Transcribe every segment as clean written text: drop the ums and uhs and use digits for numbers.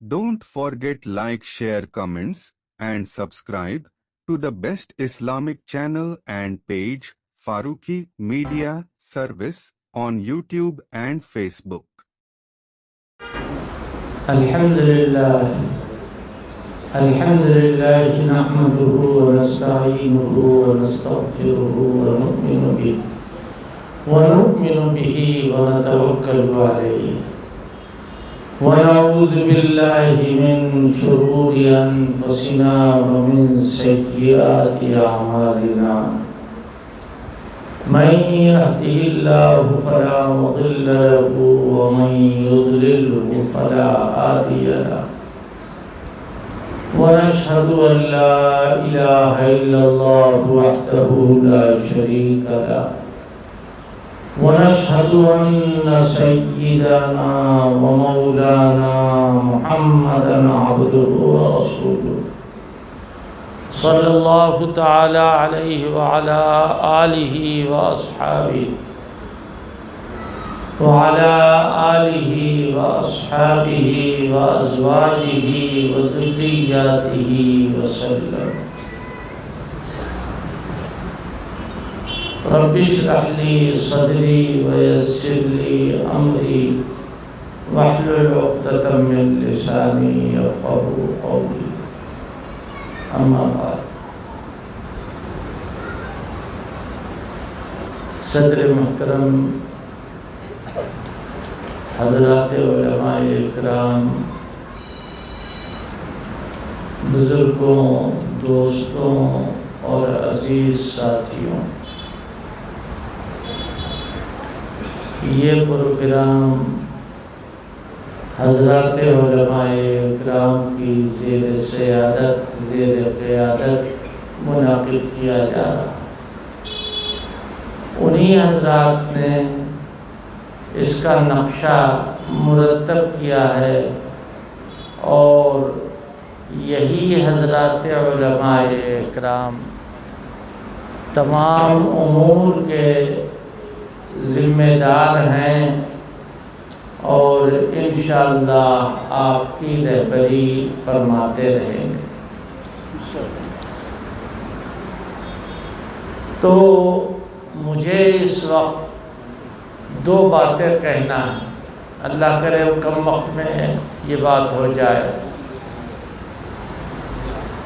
Don't forget like, share, comments, and subscribe to the best Islamic channel and page Farooqi Media Service on YouTube and Facebook. Alhamdulillah nahmaduhu wa nasta'inuhu wa nastaghfiruhu wa nu'minu bihi wa natawakkalu alayhi wa na'udhu billahi min shururi anfusina wa min sayyiati a'malina. من يهده الله فلا مضل له ومن يضلله فلا هادي له ونشهد أن لا إله إلا الله وحده لا شريك له ونشهد أن سيدنا ومولانا محمدا عبده ورسوله صلی اللہ تعالی علیہ وعلا آلہ وأصحابہ وأزواجہ وذریاتہ وسلم. رب اشرح لی صدری ویسر لی امری واحلل عقدۃ من لسانی یفقہوا قولی. اما بعد. صدر محترم، حضرات علماء اکرام، بزرگوں، دوستوں اور عزیز ساتھیوں، یہ پروگرام حضرات علماء اکرام کی زیر قیادت منعقد کیا جا رہا. انہی حضرات نے اس کا نقشہ مرتب کیا ہے اور یہی حضرات علماء اکرام تمام امور کے ذمہ دار ہیں اور انشاءاللہ آپ کی رہبری فرماتے رہیں گے. تو مجھے اس وقت دو باتیں کہنا ہے. اللہ کرے کم وقت میں یہ بات ہو جائے.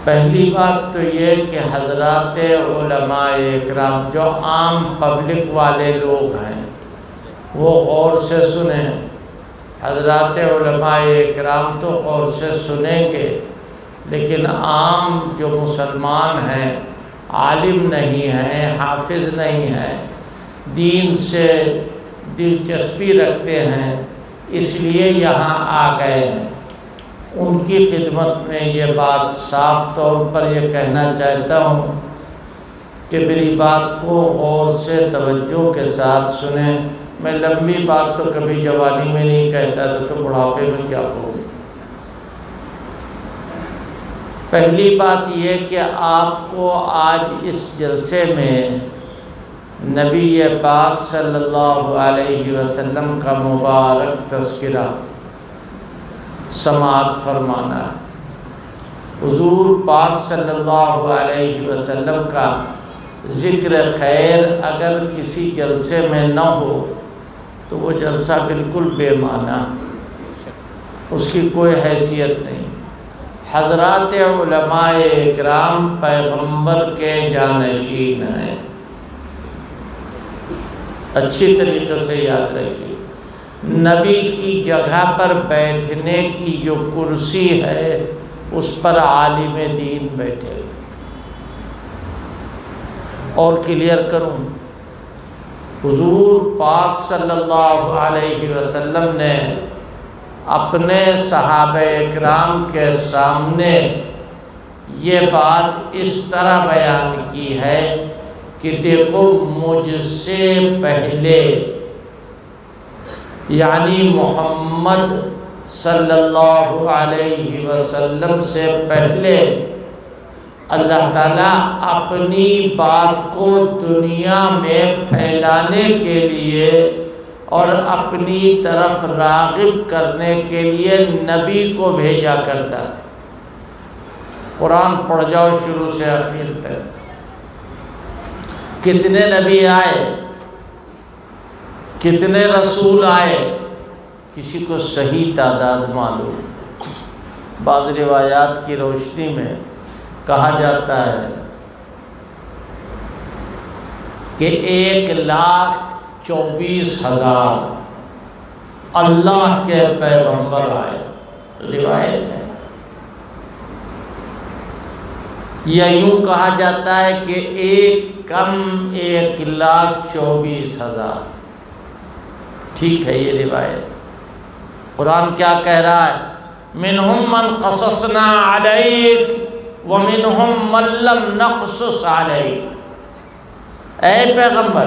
پہلی بات تو یہ کہ حضرات علماء اکرام جو عام پبلک والے لوگ ہیں وہ غور سے سنیں. حضرات علماء اکرام تو غور سے سنیں گے، لیکن عام جو مسلمان ہیں، عالم نہیں ہیں، حافظ نہیں ہیں، دین سے دلچسپی رکھتے ہیں، اس لیے یہاں آ گئے ہیں، ان کی خدمت میں یہ بات صاف طور پر یہ کہنا چاہتا ہوں کہ میری بات کو غور سے توجہ کے ساتھ سنیں. میں لمبی بات تو کبھی جوانی میں نہیں کہتا تھا، تو بڑھاپے میں کیا کہوں. پہلی بات یہ کہ آپ کو آج اس جلسے میں نبی پاک صلی اللہ علیہ وسلم کا مبارک تذکرہ سماعت فرمانا ہے. حضور پاک صلی اللہ علیہ وسلم کا ذکر خیر اگر کسی جلسے میں نہ ہو تو وہ جلسہ بالکل بے معنی، اس کی کوئی حیثیت نہیں. حضرات علماء اکرام پیغمبر کے جانشین ہیں. اچھی طریقے سے یاد رکھیے، نبی کی جگہ پر بیٹھنے کی جو کرسی ہے اس پر عالم دین بیٹھے. اور کلیئر کروں، حضور پاک صلی اللہ علیہ وسلم نے اپنے صحابہ اکرام کے سامنے یہ بات اس طرح بیان کی ہے کہ دیکھو مجھ سے پہلے یعنی محمد صلی اللہ علیہ وسلم سے پہلے اللہ تعالیٰ اپنی بات کو دنیا میں پھیلانے کے لیے اور اپنی طرف راغب کرنے کے لیے نبی کو بھیجا کرتا تھا۔ قرآن پڑھ جاؤ شروع سے آخر تک، کتنے نبی آئے، کتنے رسول آئے، کسی کو صحیح تعداد معلوم؟ بعض روایات کی روشنی میں کہا جاتا ہے کہ 1,24,000 اللہ کے پیغمبر آئے، روایت ہے۔ یا یوں کہا جاتا ہے کہ ایک کم 1,24,000، ٹھیک ہے یہ روایت۔ قرآن کیا کہہ رہا ہے؟ منہم من قصصنا علیک ومنہم من لم نقصص علیک۔ اے پیغمبر،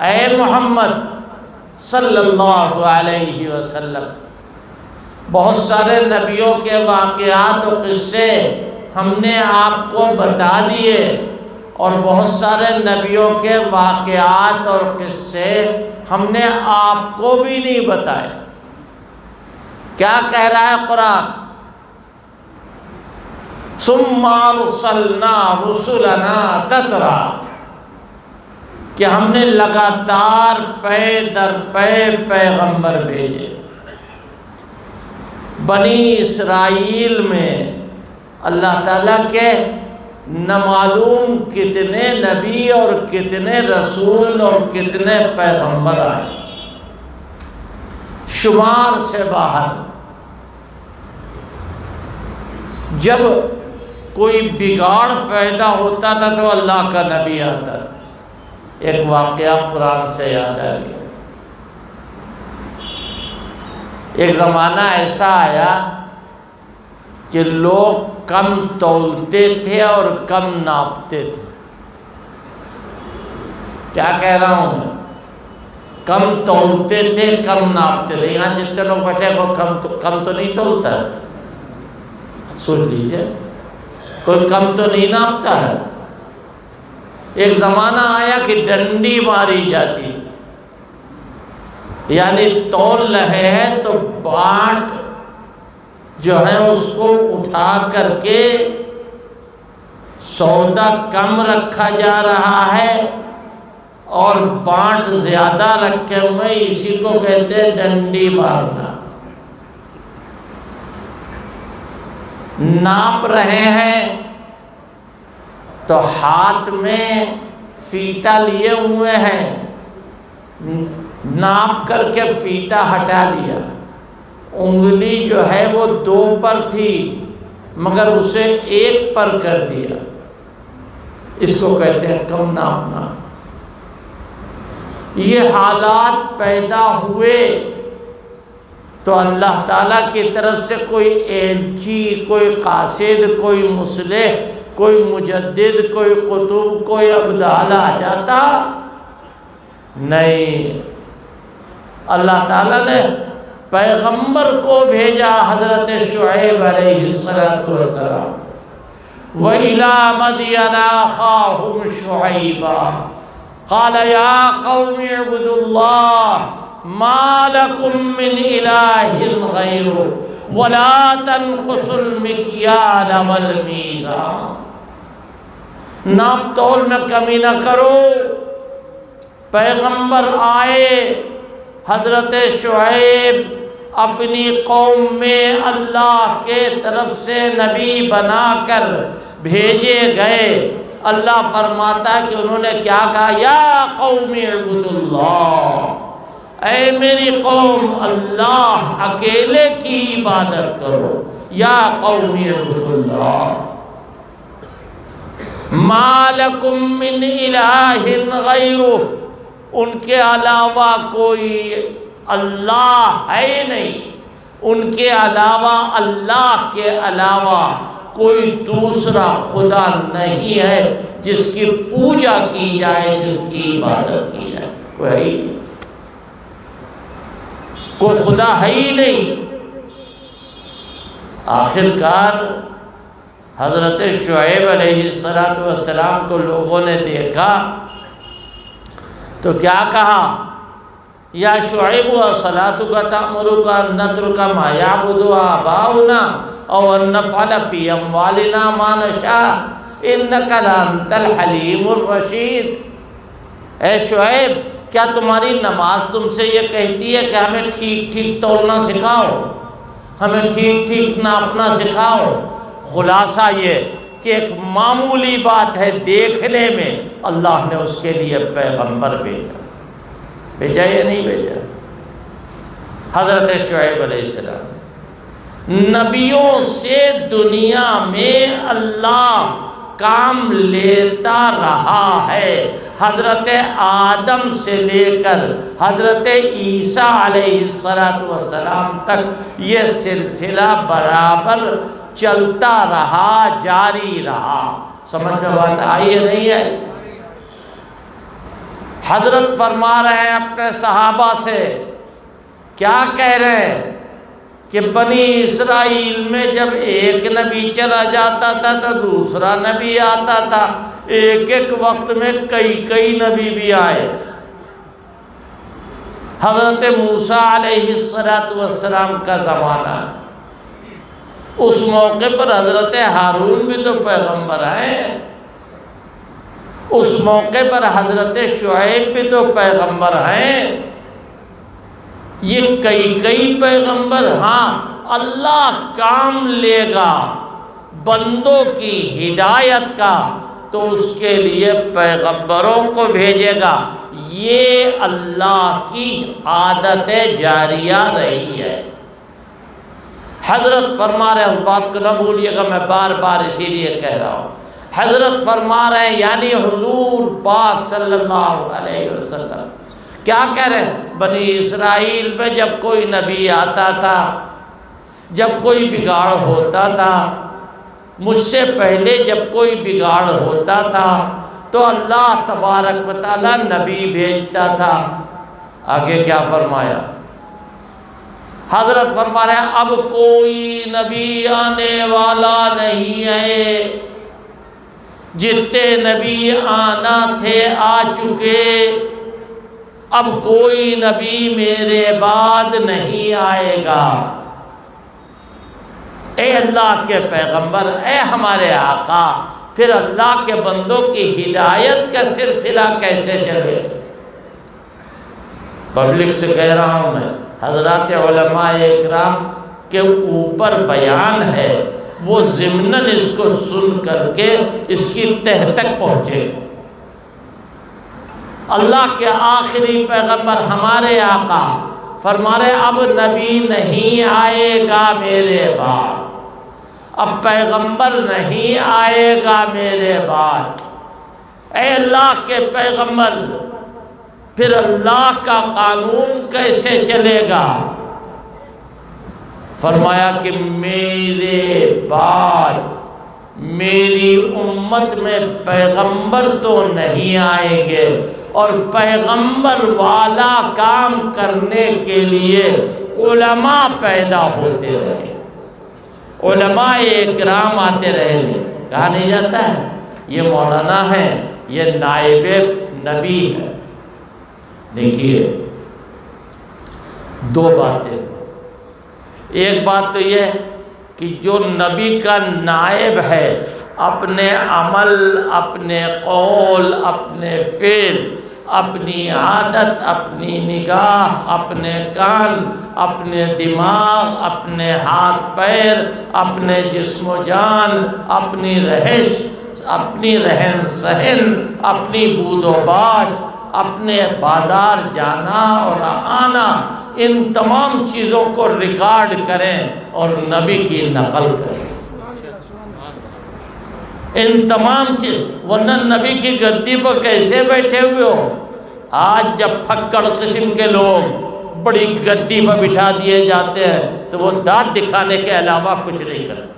اے محمد صلی اللہ علیہ وسلم، بہت سارے نبیوں کے واقعات و قصے ہم نے آپ کو بتا دیے، اور بہت سارے نبیوں کے واقعات اور قصے ہم نے آپ کو بھی نہیں بتائے۔ کیا کہہ رہا ہے قرآن؟ ثم ارسلنا رسلنا تترا، کہ ہم نے لگاتار پے در پے پیغمبر بھیجے۔ بنی اسرائیل میں اللہ تعالیٰ کے نامعلوم کتنے نبی اور کتنے رسول اور کتنے پیغمبر آئے، شمار سے باہر۔ جب کوئی بگاڑ پیدا ہوتا تھا تو اللہ کا نبی آتا تھا۔ ایک واقعہ قرآن سے یاد آ گیا۔ ایک زمانہ ایسا آیا کہ لوگ کم تولتے تھے اور کم ناپتے تھے۔ کیا کہہ رہا ہوں میں؟ کم تولتے تھے، کم ناپتے تھے۔ یہاں جتنے لوگ بیٹھے کوئی کم تو نہیں تولتا ہے، سوچ لیجئے، کوئی کم تو نہیں ناپتا ہے۔ ایک زمانہ آیا کہ ڈنڈی ماری جاتی تھی، یعنی تول رہے ہیں تو بانٹ جو ہے اس کو اٹھا کر کے سودا کم رکھا جا رہا ہے اور بانٹ زیادہ رکھے ہوئے، اسی کو کہتے ہیں ڈنڈی مارنا۔ ناپ رہے ہیں تو ہاتھ میں فیتہ لیے ہوئے ہیں، ناپ کر کے فیتہ ہٹا لیا، انگلی جو ہے وہ 2 پر تھی مگر اسے 1 پر کر دیا، اس کو کہتے ہیں کم ناپنا۔ یہ حالات پیدا ہوئے تو اللہ تعالیٰ کی طرف سے کوئی ایلچی، کوئی قاصد، کوئی مصلح، کوئی مجدد، کوئی قطب، کوئی ابدال آ جاتا؟ نہیں، اللہ تعالیٰ نے پیغمبر کو بھیجا، حضرت شعیب علیہ السلام۔ وَإِلَىٰ مَدْيَنَ أَخَاهُمْ شُعَيْبًا قَالَ يَا قَوْمِ اعْبُدُوا اللَّهَ مَا لَكُم مِّنْ إِلَٰهٍ غَيْرُهُ وَلَا تَنقُصُوا الْمِكْيَالَ وَالْمِيزَانَ۔ ناپ تول میں کمی نہ کرو۔ پیغمبر آئے، حضرت شعیب اپنی قوم میں اللہ کے طرف سے نبی بنا کر بھیجے گئے۔ اللہ فرماتا ہے کہ انہوں نے کیا کہا؟ یا قوم اعبدوا اللہ، اے میری قوم اللہ اکیلے کی عبادت کرو۔ یا قوم اعبدوا اللہ ما لکم من الہ غیرہ، ان کے علاوہ کوئی اللہ ہے نہیں، ان کے علاوہ، اللہ کے علاوہ کوئی دوسرا خدا نہیں ہے جس کی پوجا کی جائے، جس کی عبادت کی جائے۔ کوئی ہے ہی نہیں، کوئی خدا ہے ہی نہیں۔ آخرکار حضرت شعیب علیہ السلام کو لوگوں نے دیکھا تو کیا کہا؟ یا شعیب صلاتک تأمرک ان نترک ما یعبد آباؤنا او ان نفعل فی اموالنا ما نشاء انک لانت الحلیم الرشید۔ اے شعیب، کیا تمہاری نماز تم سے یہ کہتی ہے کہ ہمیں ٹھیک ٹھیک تولنا سکھاؤ، ہمیں ٹھیک ٹھیک ناپنا سکھاؤ؟ خلاصہ یہ کہ ایک معمولی بات ہے دیکھنے میں، اللہ نے اس کے لیے پیغمبر بھیجا یا نہیں بھیجا؟ حضرت شعیب علیہ السلام، نبیوں سے دنیا میں اللہ کام لیتا رہا ہے۔ حضرت آدم سے لے کر حضرت عیسیٰ علیہ السلام تک یہ سلسلہ برابر چلتا رہا، جاری رہا۔ سمجھ میں بات آئی ہے نہیں ہے؟ حضرت فرما رہے ہیں اپنے صحابہ سے، کیا کہہ رہے ہیں کہ بنی اسرائیل میں جب ایک نبی چلا جاتا تھا تو دوسرا نبی آتا تھا، ایک ایک وقت میں کئی نبی بھی آئے۔ حضرت موسیٰ علیہ السلام کا زمانہ، اس موقع پر حضرت ہارون بھی تو پیغمبر ہیں، اس موقع پر حضرت شعیب بھی تو پیغمبر ہیں۔ یہ کئی پیغمبر، ہاں اللہ کام لے گا بندوں کی ہدایت کا تو اس کے لیے پیغمبروں کو بھیجے گا۔ یہ اللہ کی عادت جاریہ رہی ہے۔ حضرت فرما رہے ہیں، اس بات کو نہ بھولیے گا، میں بار بار اسی لیے کہہ رہا ہوں، حضرت فرما رہے ہیں یعنی حضور پاک صلی اللہ علیہ وسلم کیا کہہ رہے ہیں؟ بنی اسرائیل میں جب کوئی نبی آتا تھا، جب کوئی بگاڑ ہوتا تھا، مجھ سے پہلے جب کوئی بگاڑ ہوتا تھا تو اللہ تبارک و تعالیٰ نبی بھیجتا تھا۔ آگے کیا فرمایا؟ حضرت فرما رہے ہیں اب کوئی نبی آنے والا نہیں ہے، جتنے نبی آنا تھے آ چکے، اب کوئی نبی میرے بعد نہیں آئے گا۔ اے اللہ کے پیغمبر، اے ہمارے آقا، پھر اللہ کے بندوں کی ہدایت کا سلسلہ کیسے چلے؟ پبلک سے کہہ رہا ہوں میں، حضرات علماء اکرام کے اوپر بیان ہے، وہ ضمناً اس کو سن کر کے اس کی تہ تک پہنچے۔ اللہ کے آخری پیغمبر ہمارے آقا فرما رہے اب نبی نہیں آئے گا میرے بعد، اب پیغمبر نہیں آئے گا میرے بعد۔ اے اللہ کے پیغمبر، پھر اللہ کا قانون کیسے چلے گا؟ فرمایا کہ میرے بعد میری امت میں پیغمبر تو نہیں آئیں گے، اور پیغمبر والا کام کرنے کے لیے علماء پیدا ہوتے رہے، علماء اکرام آتے رہے۔ کہا نہیں جاتا ہے یہ مولانا ہے، یہ نائب نبی ہے۔ دیکھیے دو باتیں، ایک بات تو یہ کہ جو نبی کا نائب ہے اپنے عمل، اپنے قول، اپنے فعل، اپنی عادت، اپنی نگاہ، اپنے کان، اپنے دماغ، اپنے ہاتھ پیر، اپنے جسم و جان، اپنی رہش، اپنی رہن سہن، اپنی بود و باش، اپنے بازار جانا اور آنا، ان تمام چیزوں کو ریکارڈ کریں اور نبی کی نقل کریں۔ ان تمام چیز، ورنہ نبی کی گدی پر کیسے بیٹھے ہوئے ہو؟ آج جب پھکڑ قسم کے لوگ بڑی گدی پر بٹھا دیے جاتے ہیں تو وہ دانت دکھانے کے علاوہ کچھ نہیں کرتے۔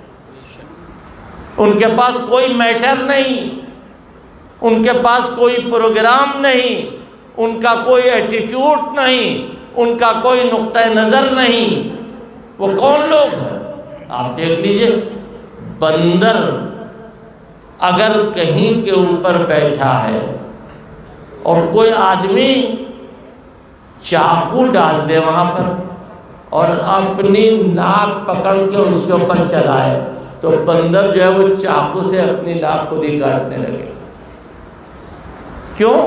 ان کے پاس کوئی میٹر نہیں، ان کے پاس کوئی پروگرام نہیں، ان کا کوئی ایٹیچیوڈ نہیں، ان کا کوئی نقطہ نظر نہیں۔ وہ کون لوگ ہیں؟ آپ دیکھ لیجئے، بندر اگر کہیں کے اوپر بیٹھا ہے اور کوئی آدمی چاقو ڈال دے وہاں پر اور اپنی ناک پکڑ کے اس کے اوپر چلائے تو بندر جو ہے وہ چاقو سے اپنی ناک خود ہی کاٹنے لگے. کیوں؟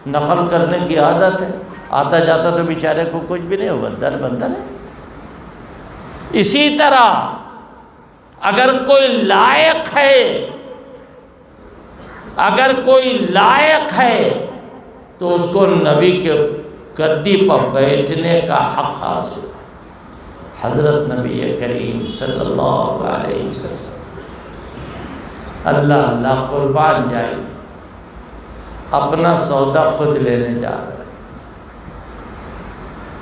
نقل کرنے کی عادت ہے. آتا جاتا تو بیچارے کو کچھ بھی نہیں ہو، بندر بندر ہے. اسی طرح اگر کوئی لائق ہے، اگر کوئی لائق ہے تو اس کو نبی کے گدی پر بیٹھنے کا حق حاصل ہے. حضرت نبی کریم صلی اللہ علیہ وسلم. اللہ اللہ قربان جائے، اپنا سودا خود لینے جا رہے ہیں،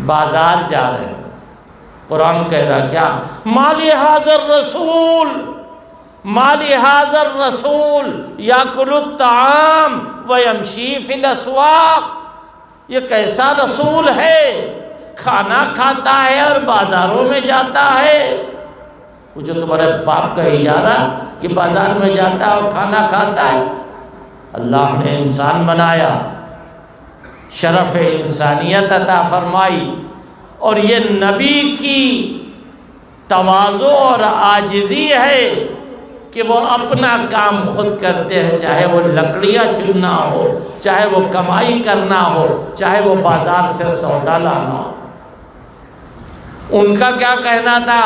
بازار جا رہے ہیں. قرآن کہہ رہا کیا؟ مالی حاضر رسول، مالی حاضر رسول یاکل الطعام ویمشی فی الاسواق. یہ کیسا رسول ہے، کھانا کھاتا ہے اور بازاروں میں جاتا ہے. پوچھو تمہارے باپ کا اجارہ کہ بازار میں جاتا ہے اور کھانا کھاتا ہے؟ اللہ نے انسان بنایا، شرف انسانیت عطا فرمائی، اور یہ نبی کی تواضع اور عاجزی ہے کہ وہ اپنا کام خود کرتے ہیں، چاہے وہ لکڑیاں چننا ہو، چاہے وہ کمائی کرنا ہو، چاہے وہ بازار سے سودا لانا ہو. ان کا کیا کہنا تھا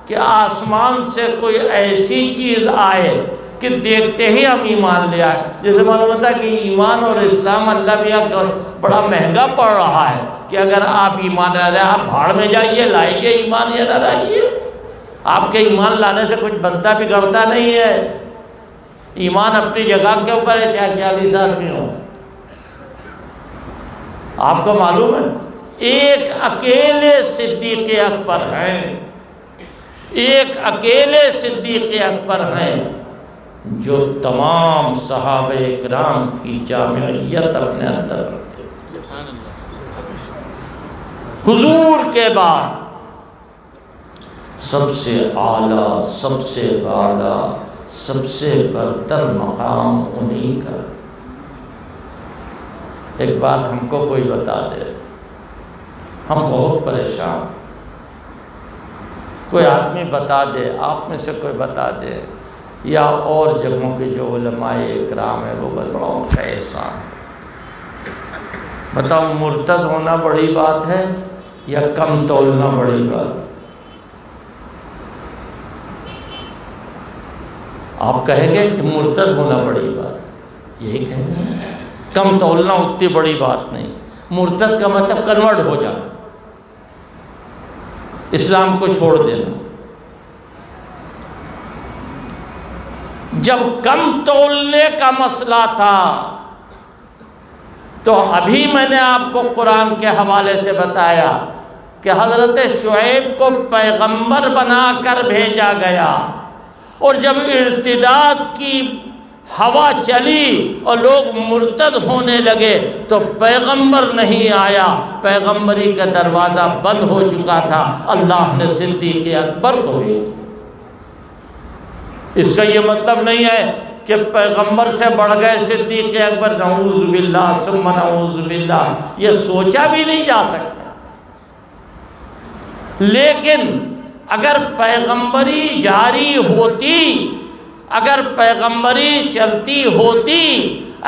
کہ آسمان سے کوئی ایسی چیز آئے کہ دیکھتے ہی ہم ایمان لے آئے. جیسے معلوم ہوتا ہے کہ ایمان اور اسلام اللہ میاں کا بڑا مہنگا پڑ رہا ہے کہ اگر آپ ایمان لا رہے ہیں آپ بھاڑ میں جائیے، لائیے ایمان یا نہ لائیے. آپ کے ایمان لانے سے کچھ بنتا بگڑتا نہیں ہے. ایمان اپنی جگہ کے اوپر ہے، چاہے 40 آدمی ہو. آپ کو معلوم ہے ایک اکیلے صدیق اکبر ہیں، ایک اکیلے صدیق اکبر ہیں جو تمام صحابہ اکرام کی جامعیت اپنے اندر رکھتے. حضور کے بعد سب سے اعلیٰ، سب سے بالا، سب سے برتر مقام انہی کا. ایک بات ہم کو کوئی بتا دے، ہم بہت پریشان. کوئی آدمی بتا دے، آپ میں سے کوئی بتا دے، یا اور جگہوں کے جو علماء اکرام ہیں وہ بڑا ان کا احسان. بتاؤ مرتد ہونا بڑی بات ہے یا کم تولنا بڑی بات ہے؟ آپ کہیں گے کہ مرتد ہونا بڑی بات ہے، یہی کہیں گے. کم تولنا اتنی بڑی بات نہیں. مرتد کا مطلب کنورٹ ہو جانا، اسلام کو چھوڑ دینا. جب کم تولنے کا مسئلہ تھا تو ابھی میں نے آپ کو قرآن کے حوالے سے بتایا کہ حضرت شعیب کو پیغمبر بنا کر بھیجا گیا، اور جب ارتداد کی ہوا چلی اور لوگ مرتد ہونے لگے تو پیغمبر نہیں آیا، پیغمبری کا دروازہ بند ہو چکا تھا. اللہ نے صدیق اکبر کو بھیجا. اس کا یہ مطلب نہیں ہے کہ پیغمبر سے بڑھ گئے صدیق اکبر. نعوذ باللہ ثم نعوذ باللہ، یہ سوچا بھی نہیں جا سکتا. لیکن اگر پیغمبری جاری ہوتی، اگر پیغمبری چلتی ہوتی،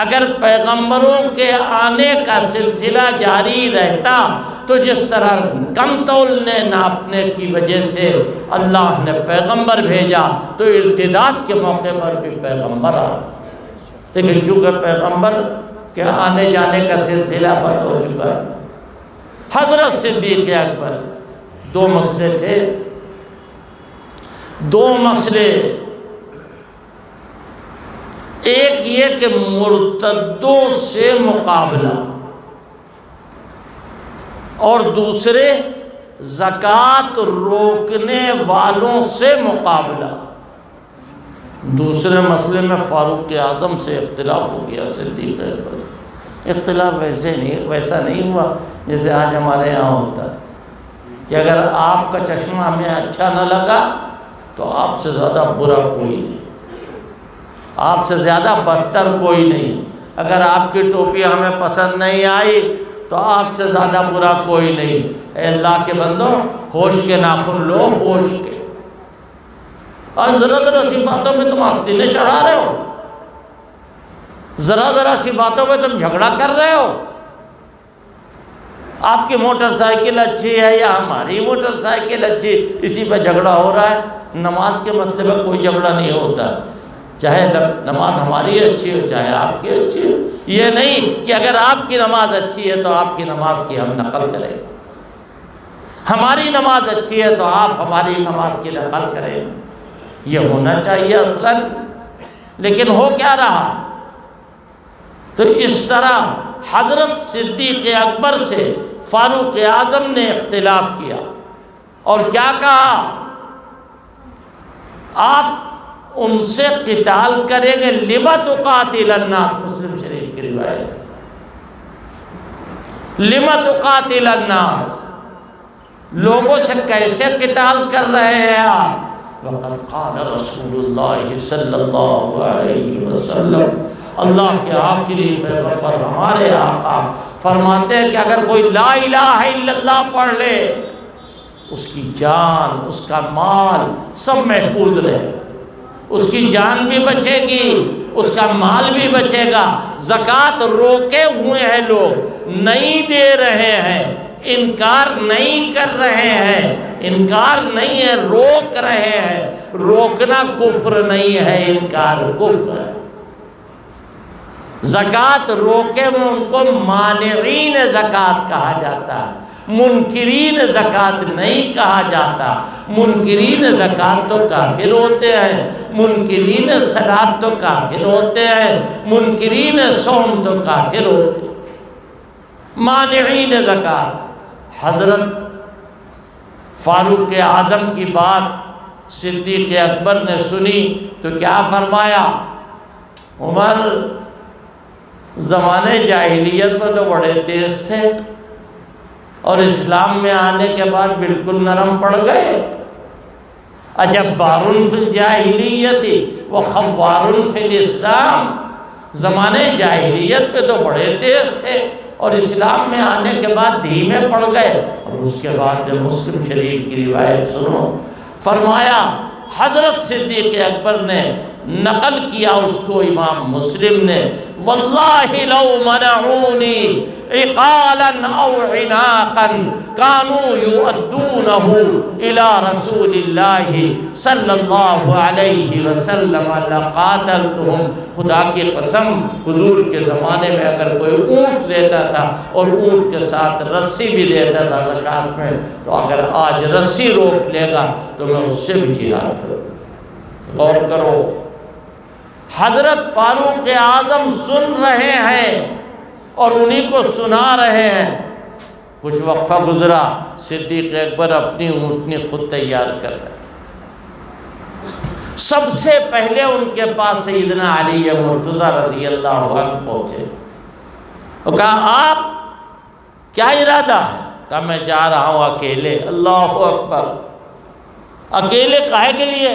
اگر پیغمبروں کے آنے کا سلسلہ جاری رہتا تو جس طرح کم تولنے ناپنے کی وجہ سے اللہ نے پیغمبر بھیجا تو ارتداد کے موقع پر بھی پیغمبر آتا. لیکن چونکہ پیغمبر کے آنے جانے کا سلسلہ بند ہو چکا ہے. حضرت صدیق اکبر دو مسئلے تھے، دو مسئلے. ایک یہ کہ مرتدوں سے مقابلہ، اور دوسرے زکوٰۃ روکنے والوں سے مقابلہ. دوسرے مسئلے میں فاروق اعظم سے اختلاف ہو گیا، صدیق اکبر سے. اختلاف ویسا نہیں ہوا جیسے آج ہمارے یہاں ہوتا ہے کہ اگر آپ کا چشمہ ہمیں اچھا نہ لگا تو آپ سے زیادہ برا کوئی نہیں، آپ سے زیادہ بدتر کوئی نہیں. اگر آپ کی ٹوپی ہمیں پسند نہیں آئی تو آپ سے زیادہ برا کوئی نہیں۔ اے اللہ کے بندو، ہوش کے ناخن لو، ہوش کے۔ اور ذرا ذرا سی باتوں میں تم آستینیں چڑھا رہے ہو، ذرا ذرا سی باتوں میں تم جھگڑا کر رہے ہو۔ آپ کی موٹر سائیکل اچھی ہے یا ہماری موٹر سائیکل اچھی، اسی پہ جھگڑا ہو رہا ہے۔ نماز کے مسئلے میں کوئی جھگڑا نہیں ہوتا، چاہے نماز ہماری اچھی ہو چاہے آپ کی اچھی ہو۔ یہ نہیں کہ اگر آپ کی نماز اچھی ہے تو آپ کی نماز کی ہم نقل کریں، ہماری نماز اچھی ہے تو آپ ہماری نماز کی نقل کریں، یہ ہونا چاہیے اصلاً۔ لیکن ہو کیا رہا؟ تو اس طرح حضرت صدیق اکبر سے فاروق اعظم نے اختلاف کیا اور کیا کہا؟ آپ ان سے قتال کریں گے، لِمَ تُقَاتِلَ النَّاسَ، مسلم شریف کی روایت، لِمَ تُقَاتِلَ النَّاسَ، لوگوں سے کیسے قتال کر رہے ہیں آپ؟ وَقَدْ قَالَ رَسُولُ اللَّهِ صلی اللہ علیہ وسلم، اللہ کے آخری پیغمبر ہمارے آقا فرماتے ہیں کہ اگر کوئی لا الہ الا اللہ پڑھ لے، اس کی جان، اس کا مال سب محفوظ رہے، اس کی جان بھی بچے گی، اس کا مال بھی بچے گا۔ زکوٰۃ روکے ہوئے ہیں، لوگ نہیں دے رہے ہیں، انکار نہیں کر رہے ہیں، انکار نہیں ہے، روک رہے ہیں۔ روکنا کفر نہیں ہے، انکار کفر ہے۔ زکوٰۃ روکے ہوئے ان کو مانعین زکوٰۃ کہا جاتا ہے، منکرین زکوٰۃ نہیں کہا جاتا۔ منکرین زکوٰۃ تو کافر ہوتے ہیں، منکرین صلاۃ تو کافر ہوتے ہیں، منکرین صوم تو کافر ہوتے ہیں۔ مانعین زکوٰۃ۔ حضرت فاروق اعظم کی بات صدیق اکبر نے سنی تو کیا فرمایا؟ عمر، زمانے جاہلیت میں تو بڑے تیز تھے اور اسلام میں آنے کے بعد بالکل نرم پڑ گئے۔ اجبار فی الجاہلیت وخوار فی الاسلام، زمانے جاہلیت پہ تو بڑے تیز تھے اور اسلام میں آنے کے بعد دھیمے پڑ گئے۔ اور اس کے بعد مسلم شریف کی روایت سنو، فرمایا حضرت صدیق اکبر نے نقل کیا اس کو امام مسلم نے، واللہ لو منعونی عقالا او عناقا کانوا یؤدونہ الی رسول اللہ صلی اللہ علیہ وسلم لقاتلتہم۔ خدا کی قسم، حضور کے زمانے میں اگر کوئی اونٹ دیتا تھا اور اونٹ کے ساتھ رسی بھی دیتا تھا زکوٰۃ میں، تو اگر آج رسی روک لے گا تو میں اس سے بھی جہاد کروں۔ غور کرو، حضرت فاروق اعظم سن رہے ہیں اور انہی کو سنا رہے ہیں۔ کچھ وقفہ گزرا، صدیق اکبر اپنی اونٹنی خود تیار کر رہے ہیں۔ سب سے پہلے ان کے پاس سیدنا علی مرتضیٰ رضی اللہ عنہ پہنچے اور کہا آپ کیا ارادہ ہے؟ کہا میں جا رہا ہوں اکیلے۔ اللہ اکبر، اکیلے کاہے کے لیے؟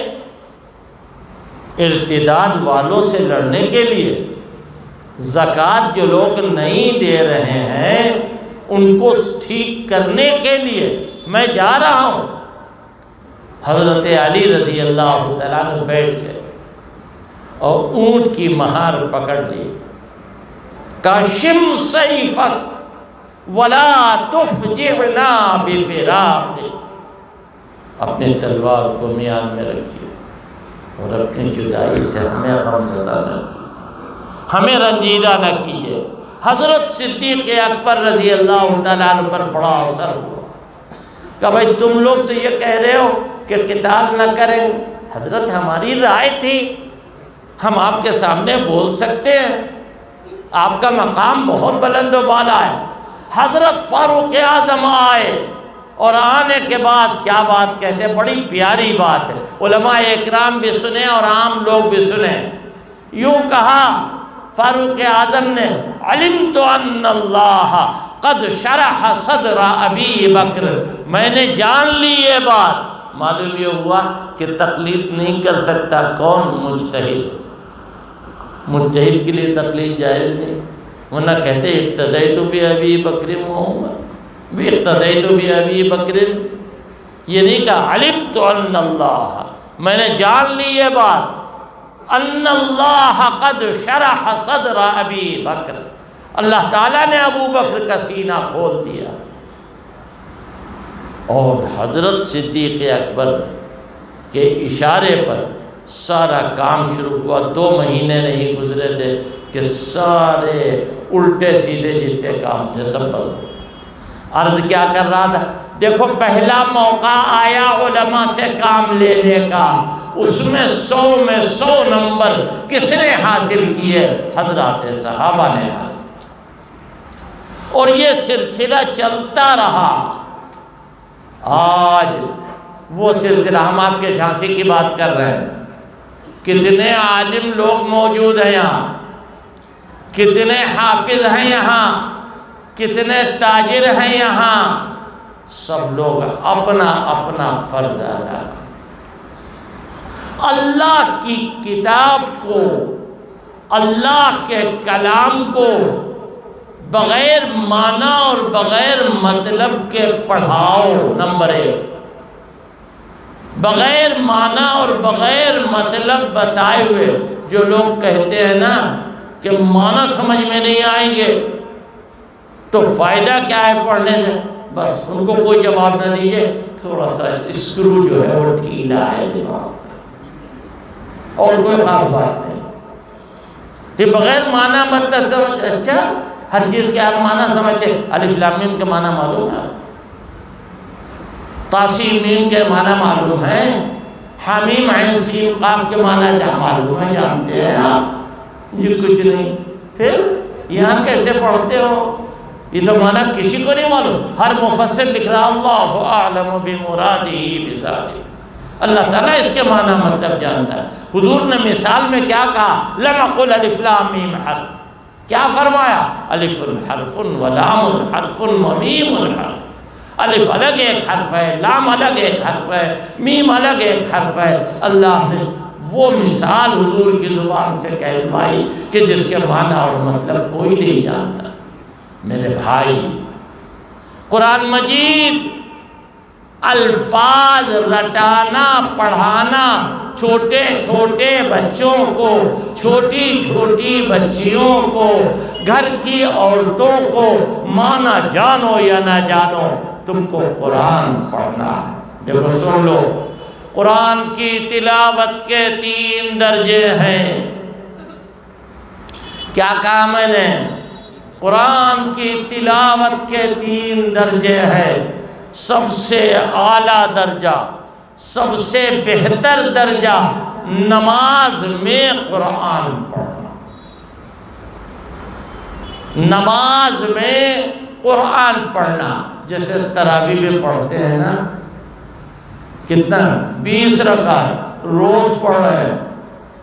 ارتداد والوں سے لڑنے کے لیے۔ زکوٰۃ جو لوگ نہیں دے رہے ہیں ان کو ٹھیک کرنے کے لیے میں جا رہا ہوں۔ حضرت علی رضی اللہ تعالیٰ عنہ بیٹھ گئے اور اونٹ کی مہار پکڑ لی۔ کہا شم سیفک ولا تفجعنا بفراق، اپنے تلوار کو میان میں رکھیے اور اپنی جدائی سے ہمیں غمزدہ نہ کیجیے، ہمیں رنجیدہ نہ کیجیے۔ حضرت صدیق اکبر رضی اللہ تعالیٰ عنہ پر بڑا اثر ہوا کہ بھائی تم لوگ تو یہ کہہ رہے ہو کہ قتال نہ کریں۔ حضرت ہماری رائے تھی، ہم آپ کے سامنے بول سکتے ہیں، آپ کا مقام بہت بلند و بالا ہے۔ حضرت فاروق اعظم آئے اور آنے کے بعد کیا بات کہتے ہیں، بڑی پیاری بات ہے، علماء اکرام بھی سنیں اور عام لوگ بھی سنیں۔ یوں کہا فاروق اعظم نے، علمت ان اللہ قد شرح صدر ابی بکر، میں نے جان لی یہ بات۔ معلوم یہ ہوا کہ تقلید نہیں کر سکتا کون؟ مجتہد۔ مجتہد کے لیے تقلید جائز نہیں، ورنہ کہتے اقتدیت بأبی بکر و عمر، اقتدیت بأبی بکر، یہ نہیں کہا علمت ان اللہ، میں نے جان لی یہ بات، ان اللہ قد شرح صدر ابی بکر، اللہ تعالیٰ نے ابو بکر کا سینہ کھول دیا۔ اور حضرت صدیق اکبر کے اشارے پر سارا کام شروع ہوا۔ 2 مہینے نہیں گزرے تھے کہ سارے الٹے سیدھے جتنے کام تھے سب بدل۔ عرض کیا کر رہا تھا، دیکھو پہلا موقع آیا علماء سے کام لینے کا، اس میں 100 میں 100 نمبر کس نے حاصل کیے؟ حضرات صحابہ نے حاصل، اور یہ سلسلہ چلتا رہا۔ آج وہ سلسلہ، ہم آپ کے جھانسی کی بات کر رہے ہیں، کتنے عالم لوگ موجود ہیں یہاں، کتنے حافظ ہیں یہاں، کتنے تاجر ہیں یہاں، سب لوگ اپنا اپنا فرض ادا کریں۔ اللہ کی کتاب کو، اللہ کے کلام کو بغیر معنی اور بغیر مطلب کے پڑھاؤ۔ نمبر 1، بغیر معنی اور بغیر مطلب بتائے ہوئے جو لوگ کہتے ہیں نا کہ معنی سمجھ میں نہیں آئیں گے تو فائدہ کیا ہے پڑھنے سے، بس ان کو کوئی جواب نہ دیجیے، تھوڑا سا اسکرو جو ہے وہ ڈھیلا ہے دماغ کا، اور کوئی خاص بات نہیں کہ بغیر معنی مطلب سمجھ۔ اچھا، ہر چیز کے آپ معنی سمجھتے، الف لام میم کے معنی معلوم ہے، طاسین میم کے معنی معلوم ہے، حامیم عین سین قاف کے معنی معلوم ہے، جانتے ہیں آپ جی؟ کچھ نہیں، پھر یہاں کیسے پڑھتے ہو؟ یہ تو معنی کسی کو نہیں معلوم۔ ہر مفسر لکھ رہا اللہ اعلم بمرادہ بذلک، اللہ تعالیٰ اس کے معنی مطلب جانتا ہے۔ حضور نے مثال میں کیا کہا؟ لم اقل الف لام میم حرف، کیا فرمایا؟ الف حرف ولام حرف ومیم حرف۔ الف الگ ایک حرف ہے، لام الگ ایک حرف ہے، میم الگ ایک حرف ہے۔ اللہ نے وہ مثال حضور کی زبان سے کہلوائی کہ جس کے معنی اور مطلب کوئی نہیں جانتا۔ میرے بھائی، قرآن مجید الفاظ رٹانا پڑھانا چھوٹے چھوٹے بچوں کو، چھوٹی چھوٹی بچیوں کو، گھر کی عورتوں کو، مانا جانو یا نہ جانو، تم کو قرآن پڑھنا ہے۔ دیکھو سن لو، قرآن کی تلاوت کے 3 درجے ہیں۔ کیا کہا میں نے؟ قرآن کی تلاوت کے 3 درجے ہیں۔ سب سے اعلیٰ درجہ، سب سے بہتر درجہ نماز میں قرآن پڑھنا، نماز میں قرآن پڑھنا۔ جیسے تراویح میں پڑھتے ہیں نا، کتنا 20 رکعت روز پڑھ رہے ہیں،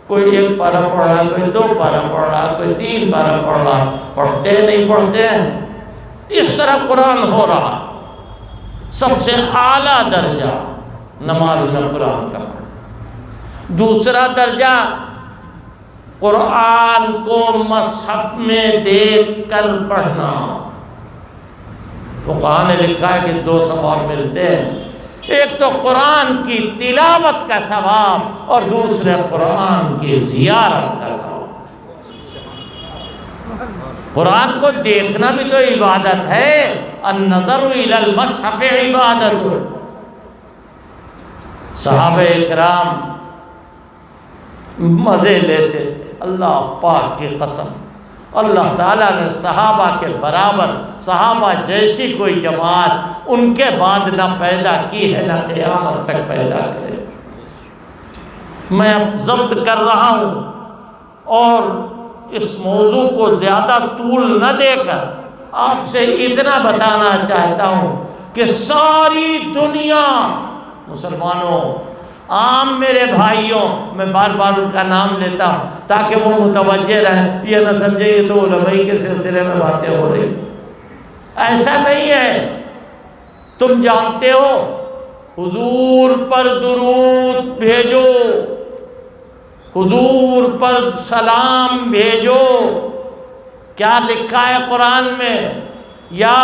کوئی 1 پارہ پڑھ رہا، کوئی 2 پارہ پڑھ رہا، کوئی 3 پارہ پڑھ رہا، پڑھتے نہیں پڑھتے ہیں، اس طرح قرآن ہو رہا۔ سب سے اعلیٰ درجہ نماز میں قرآن کا پڑھنا۔ دوسرا درجہ قرآن کو مصحف میں دیکھ کر پڑھنا۔ فقہاء نے لکھا ہے کہ 2 ثواب ملتے ہیں، ایک تو قرآن کی تلاوت کا ثواب اور دوسرے قرآن کی زیارت کا ثواب۔ قرآن کو دیکھنا بھی تو عبادت ہے، النظر الی المصحف عبادت۔ صحابہ اکرام مزے لیتے تھے، اللہ پاک کی قسم، اللہ تعالیٰ نے صحابہ کے برابر، صحابہ جیسی کوئی جماعت ان کے بعد نہ پیدا کی ہے، نہ قیامت تک پیدا کرے۔ میں اب ضبط کر رہا ہوں اور اس موضوع کو زیادہ طول نہ دے کر آپ سے اتنا بتانا چاہتا ہوں کہ ساری دنیا، مسلمانوں، عام میرے بھائیوں، میں بار بار ان کا نام لیتا ہوں تاکہ وہ متوجہ رہیں، یہ نہ سمجھے یہ تو علماء کے سلسلے میں باتیں ہو رہی، ایسا نہیں ہے۔ تم جانتے ہو حضور پر درود بھیجو، حضور پر سلام بھیجو، کیا لکھا ہے قرآن میں؟ یا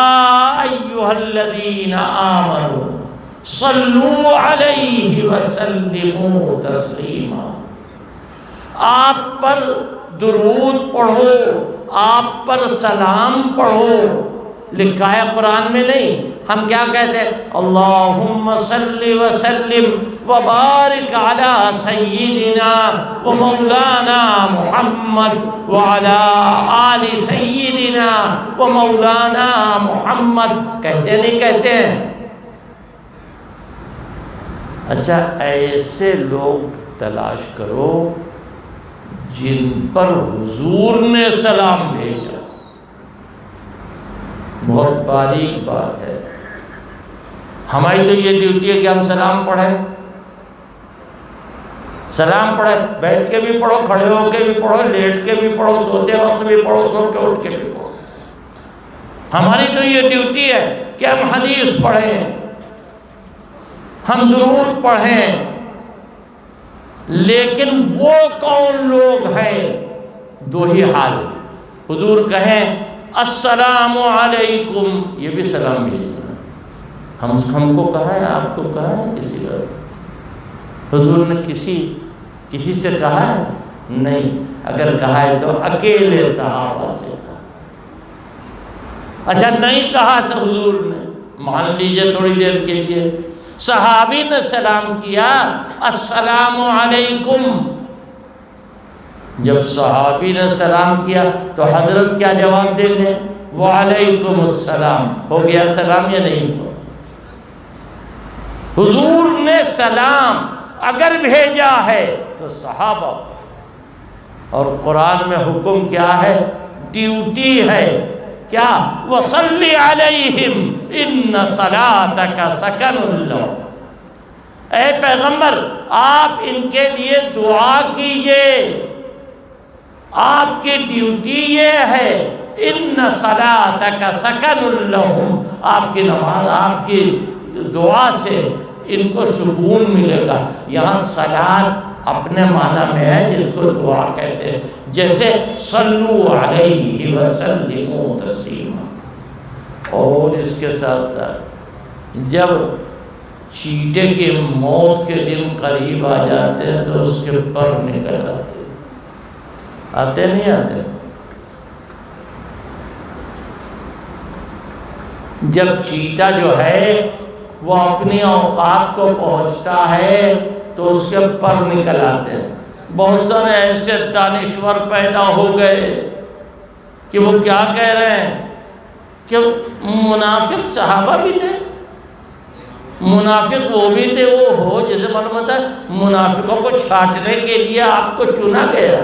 ایھا الذین آمنوا صلوا علیہ وسلموا تسلیما، آپ پر درود پڑھو، آپ پر سلام پڑھو، لکھا ہے قرآن میں نہیں۔ ہم کیا کہتے ہیں؟ اللہم صلی وسلم وبارک علی سیدنا و مولانا محمد وعلی آل سیدنا و مولانا محمد، کہتے نہیں کہتے ہیں؟ اچھا، ایسے لوگ تلاش کرو جن پر حضور نے سلام بھیجا۔ بہت باریک بات ہے، ہماری تو یہ ڈیوٹی ہے کہ ہم سلام پڑھیں، سلام پڑھیں، بیٹھ کے بھی پڑھو، کھڑے ہو کے بھی پڑھو، لیٹ کے بھی پڑھو، سوتے وقت بھی پڑھو، سو کے اٹھ کے بھی پڑھو۔ ہماری تو یہ ڈیوٹی ہے کہ ہم حدیث پڑھیں، ہم درود پڑھیں۔ لیکن وہ کون لوگ ہیں؟ دو ہی حال ہے، حضور کہیں السلام علیکم، یہ بھی سلام بھیجنا۔ ہم کو کہا ہے، آپ کو کہا ہے کسی بار؟ حضور نے کسی سے کہا ہے؟ نہیں۔ اگر کہا ہے تو اکیلے صحابہ سے کہا۔ اچھا، نہیں کہا حضور نے، مان لیجئے تھوڑی دیر کے لیے صحابی نے سلام کیا السلام علیکم، جب صحابی نے سلام کیا تو حضرت کیا جواب دیں گے؟ وعلیکم السلام۔ ہو گیا سلام یا نہیں ہوا؟ حضور نے سلام اگر بھیجا ہے تو صحابہ، اور قرآن میں حکم کیا ہے؟ ڈیوٹی ہے کیا؟ وَصَلِّ عَلَيْهِمْ إِنَّ صَلَاتَكَ سَكَنٌ لَهُمْ، اے پیغمبر آپ ان کے لیے دعا کیجئے، آپ کی ڈیوٹی یہ ہے إِنَّ صَلَاتَكَ سَكَنٌ لَهُمْ، آپ کی نماز، آپ کی دعا سے ان کو سکون ملے گا۔ یہاں صلات اپنے معنی میں ہے جس کو دعا کہتے ہیں، جیسے صلو علیہ وسلموا تسلیما۔ اور اس کے ساتھ ساتھ جب چیٹے کی موت کے دن قریب آ جاتے ہیں تو اس کے پر نکل آتے نہیں آتے؟ جب چیٹا جو ہے وہ اپنی اوقات کو پہنچتا ہے تو اس کے پر نکل آتے ہیں۔ بہت سارے ایسے دانشور پیدا ہو گئے کہ وہ کیا کہہ رہے ہیں کہ منافق صحابہ بھی تھے، منافق وہ بھی تھے، وہ ہو جیسے معلوم ہوتا ہے منافقوں کو چھانٹنے کے لیے آپ کو چنا گیا۔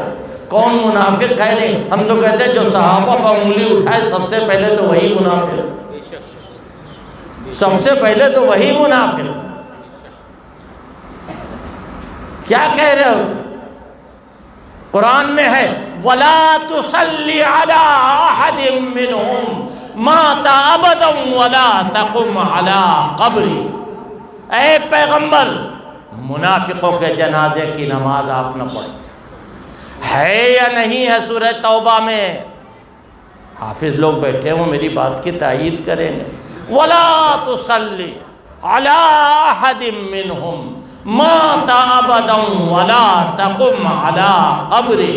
کون منافق ہے؟ نہیں، ہم تو کہتے ہیں جو صحابہ پر انگلی اٹھائے سب سے پہلے تو وہی منافق، سب سے پہلے تو وہی منافق۔ کیا کہہ رہے ہو؟ قرآن میں ہے وَلَا تُصَلِّ عَلَىٰ أَحَدٍ مِّنْهُمْ مَاتَ أَبَدًا وَلَا تَقُمْ عَلَىٰ قَبْرِهِ، اے پیغمبر منافقوں کے جنازے کی نماز آپ نہ پڑھیں۔ ہے یا نہیں ہے سورہ توبہ میں؟ حافظ لوگ بیٹھے ہیں وہ میری بات کی تائید کریں گے۔ وَلَا تُصَلِّ عَلَىٰ أَحَدٍ مِّنْهُمْ مَاتَ أَبَدًا وَلَا تَقُمْ عَلَىٰ قَبْرِهِ،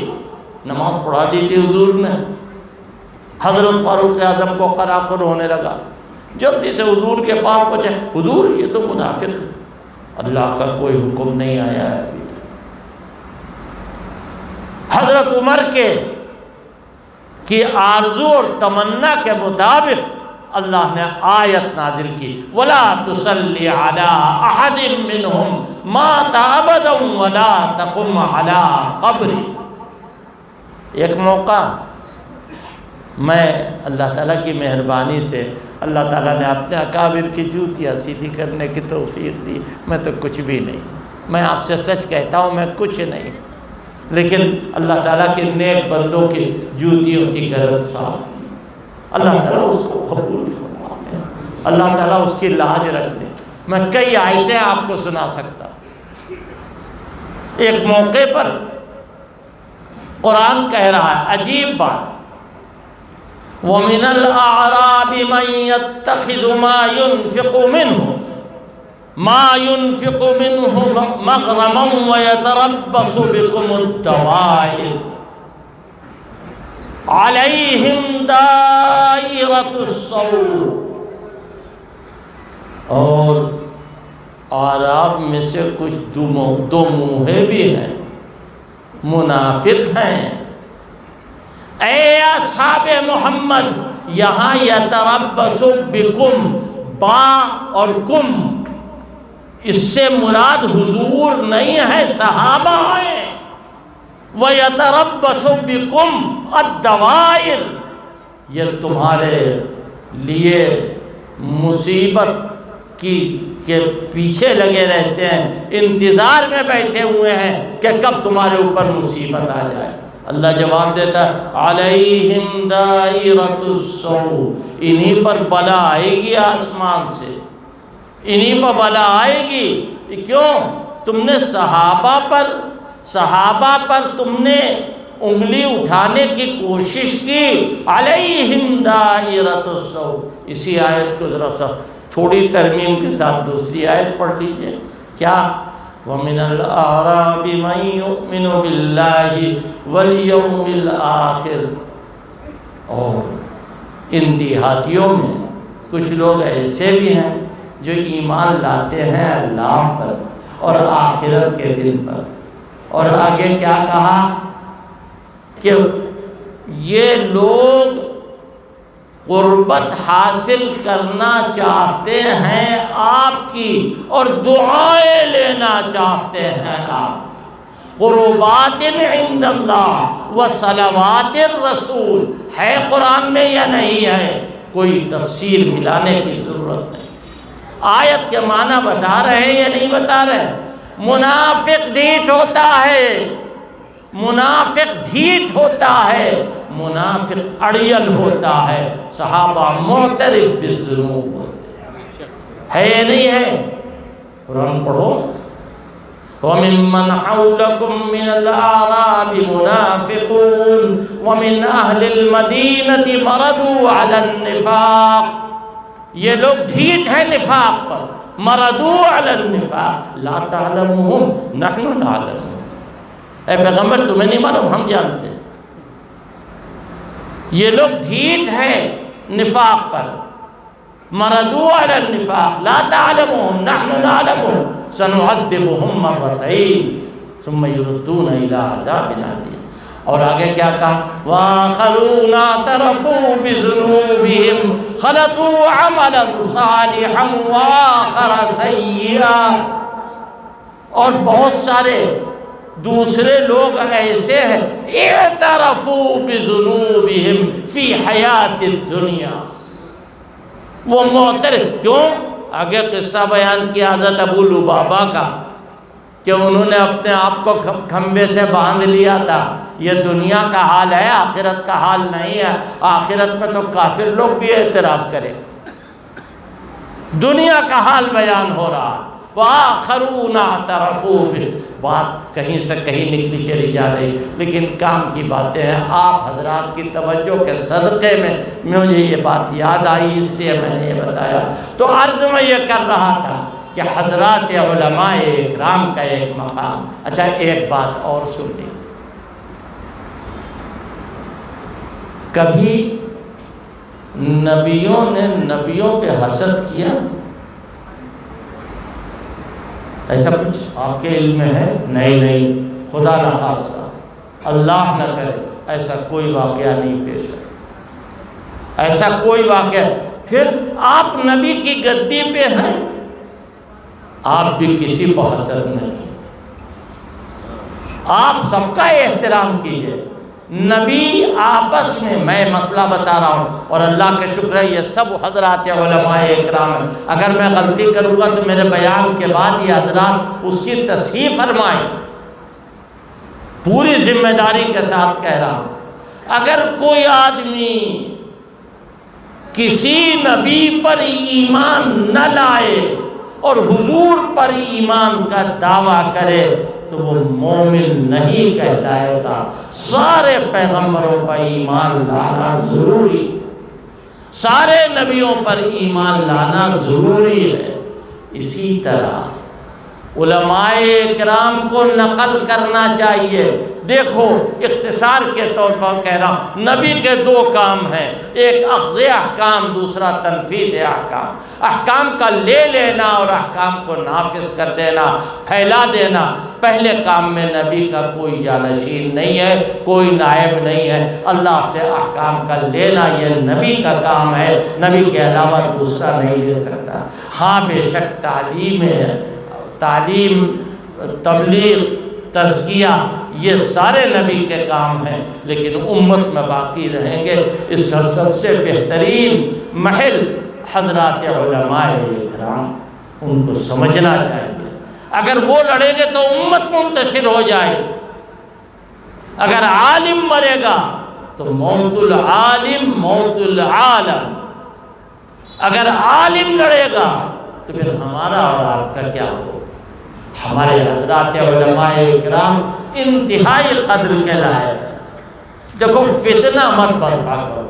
نماز پڑھا دی تھی حضور نے۔ حضرت فاروق اعظم کو قراقر ہونے لگا، جلدی سے حضور کے پاس پہنچے، حضور یہ تو منافق ہے، اللہ کا کوئی حکم نہیں آیا ہے ابھی۔ حضرت عمر کی آرزو اور تمنا کے مطابق اللہ نے آیت نازل کی وَلَا تُصَلِّ عَلَىٰ أَحَدٍ مِّنْهُمْ مَاتَ أَبَدًا وَلَا تَقُمْ عَلَىٰ قَبْرِهِ۔ ایک موقع میں اللہ تعالیٰ کی مہربانی سے اللہ تعالیٰ نے اپنے اکابر کی جوتیاں سیدھی کرنے کی توفیق دی، میں تو کچھ بھی نہیں، میں آپ سے سچ کہتا ہوں میں کچھ نہیں، لیکن اللہ تعالیٰ کے نیک بندوں کی جوتیوں کی غرض صاف کی، اللہ تعالیٰ اس کو قبول فرمائے، اللہ تعالیٰ اس کی لاج رکھ لے۔ میں کئی آیتیں آپ کو سنا سکتا ہوں۔ ایک موقع پر قرآن کہہ رہا ہے، عجیب بات، وَمِنَ الْأَعْرَابِ مَن يَتَّخِذُ مَا يُنْفِقُ مِنْهُ مَغْرَمًا وَيَتَرَبَّصُ بِكُمُ الدَّوَائِرَ عَلَيْهِمْ دَائِرَةُ السَّوْءِ۔ اور اعراب میں سے کچھ دو منہے بھی ہیں، منافق ہیں۔ اے اصحاب محمد، یہاں یتربص بکم، با اور کم، اس سے مراد حضور نہیں ہے، صحابہ ہیں۔ وَيَتَرَبَّصُ بِكُمْ الدَّوَائِرَ، یہ تمہارے لیے مصیبت کے پیچھے لگے رہتے ہیں، انتظار میں بیٹھے ہوئے ہیں کہ کب تمہارے اوپر مصیبت آ جائے۔ اللہ جواب دیتا ہے علیہم دائرۃ السوء، انہی پر بلا آئے گی آسمان سے، انہی پر بلا آئے گی۔ کیوں؟ تم نے صحابہ پر تم نے انگلی اٹھانے کی کوشش کی۔ علیہم دائرۃ السوء، اسی آیت کو ذرا سا تھوڑی ترمیم کے ساتھ دوسری آیت پڑھ لیجئے۔ کیا؟ وَمِنَ الْأَعْرَابِ مَن يُؤْمِنُ بِاللَّهِ وَالْيَوْمِ الْآخِرِ، اور ان دیہاتیوں میں کچھ لوگ ایسے بھی ہیں جو ایمان لاتے ہیں اللہ پر اور آخرت کے دن پر۔ اور آگے کیا کہا کہ یہ لوگ قربت حاصل کرنا چاہتے ہیں آپ کی اور دعائیں لینا چاہتے ہیں آپ کی۔ قربات عند اللہ و صلوات الرسول ہے قرآن میں یا نہیں ہے؟ کوئی تفسیر ملانے کی ضرورت نہیں۔ آیت کے معنی بتا رہے ہیں یا نہیں بتا رہے؟ منافق ڈھیٹ ہوتا ہے، منافق ڈھیٹ ہوتا ہے، منافق اڑیل ہوتا ہے۔ صحابہ معترف بالذنوب ہوتے ہے یا نہیں ہے؟ قرآن پڑھو۔ وَمِمَّنْ حَوْلَكُمْ مِنَ الْأَعْرَابِ مُنَافِقُونَ وَمِنْ أَهْلِ الْمَدِينَةِ مَرَدُوا عَلَى النِّفَاقِ، یہ لوگ ڈھیٹ ہیں نفاق پر۔ مَرَدُوا عَلَى النِّفَاقِ لَا تَعْلَمُهُمْ نَحْنُ نَعْلَمُهُمْ، اے پیغمبر تمہیں نہیں معلوم، ہم جانتے ہیں۔ یہ لوگ ڈھیٹ ہیں نفاق پر۔ مردوا علی النفاق لا تعلمهم نحن نعلمهم سنعذبهم مرتين ثم يردون الى عذاب عظیم۔ اور آگے کیا کہا؟ وآخرون اعترفوا بذنوبهم خلطوا عملا صالحا وآخر سیئا، اور بہت سارے دوسرے لوگ ایسے ہیں اعترفوا بذنوبہم فی حیات الدنیا، وہ معترف۔ کیوں؟ آگے قصہ بیان کیا حضرت ابو لبابہ کا کہ انہوں نے اپنے آپ کو کھمبے سے باندھ لیا تھا۔ یہ دنیا کا حال ہے، آخرت کا حال نہیں ہے۔ آخرت میں تو کافر لوگ بھی اعتراف کریں، دنیا کا حال بیان ہو رہا۔ وآخرون اعترفوا بات کہیں سے کہیں نکلی چلی جا رہی، لیکن کام کی باتیں ہیں۔ آپ حضرات کی توجہ کے صدقے میں مجھے یہ بات یاد آئی، اس لیے میں نے یہ بتایا۔ تو عرض میں یہ کر رہا تھا کہ حضرات علماء اکرام کا ایک مقام۔ اچھا ایک بات اور سن لی، کبھی نبیوں نے نبیوں پہ حسد کیا؟ ایسا کچھ آپ کے علم میں ہے؟ نہیں، خدا نہ خواستہ، اللہ نہ کرے ایسا کوئی واقعہ نہیں پیش ہے، ایسا کوئی واقعہ۔ پھر آپ نبی کی گدی پہ ہیں، آپ بھی کسی کو حسد نہ کیجیے، آپ سب کا احترام کیجیے۔ نبی آپس میں مسئلہ بتا رہا ہوں، اور اللہ کا شکر ہے یہ سب حضرات علماء اکرام ہیں۔ اگر میں غلطی کروں گا تو میرے بیان کے بعد یہ حضرات اس کی تصحیح فرمائیں، پوری ذمہ داری کے ساتھ کہہ رہا ہوں۔ اگر کوئی آدمی کسی نبی پر ایمان نہ لائے اور حضور پر ایمان کا دعویٰ کرے تو وہ مومن نہیں کہلائے گا۔ سارے پیغمبروں پر ایمان لانا ضروری سارے نبیوں پر ایمان لانا ضروری ہے۔ اسی طرح علماء اکرام کو نقل کرنا چاہیے۔ دیکھو اختصار کے طور پر کہہ رہا ہوں، نبی کے دو کام ہیں، ایک اخذ احکام، دوسرا تنفیذ احکام۔ احکام کا لے لینا اور احکام کو نافذ کر دینا، پھیلا دینا۔ پہلے کام میں نبی کا کوئی جانشین نہیں ہے، کوئی نائب نہیں ہے۔ اللہ سے احکام کا لینا یہ نبی کا کام ہے، نبی کے علاوہ دوسرا نہیں لے سکتا۔ ہاں بے شک تعلیم، تبلیغ، تزکیہ یہ سارے نبی کے کام ہیں، لیکن امت میں باقی رہیں گے۔ اس کا سب سے بہترین محل حضرات علماء اکرام، ان کو سمجھنا چاہیے۔ اگر وہ لڑیں گے تو امت منتشر ہو جائے۔ اگر عالم مرے گا تو موت العالم موت العالم، اگر عالم لڑے گا تو پھر ہمارا اور آپ کا کیا ہو؟ ہمارے حضرات علماء اکرام انتہائی قدر کے لائق ہیں۔ دیکھو فتنہ مت برپا کرو،